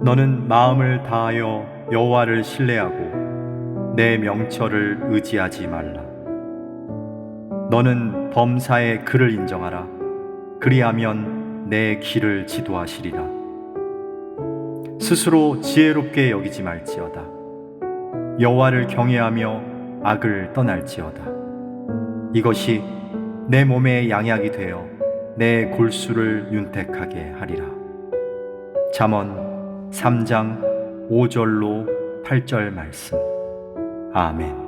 너는 마음을 다하여 여호와를 신뢰하고 내 명철을 의지하지 말라. 너는 범사의 그를 인정하라. 그리하면 내 길을 지도하시리라. 스스로 지혜롭게 여기지 말지어다. 여호와를 경외하며 악을 떠날지어다. 이것이 내 몸의 양약이 되어 내 골수를 윤택하게 하리라. 잠언 3장 5절로 8절 말씀. 아멘.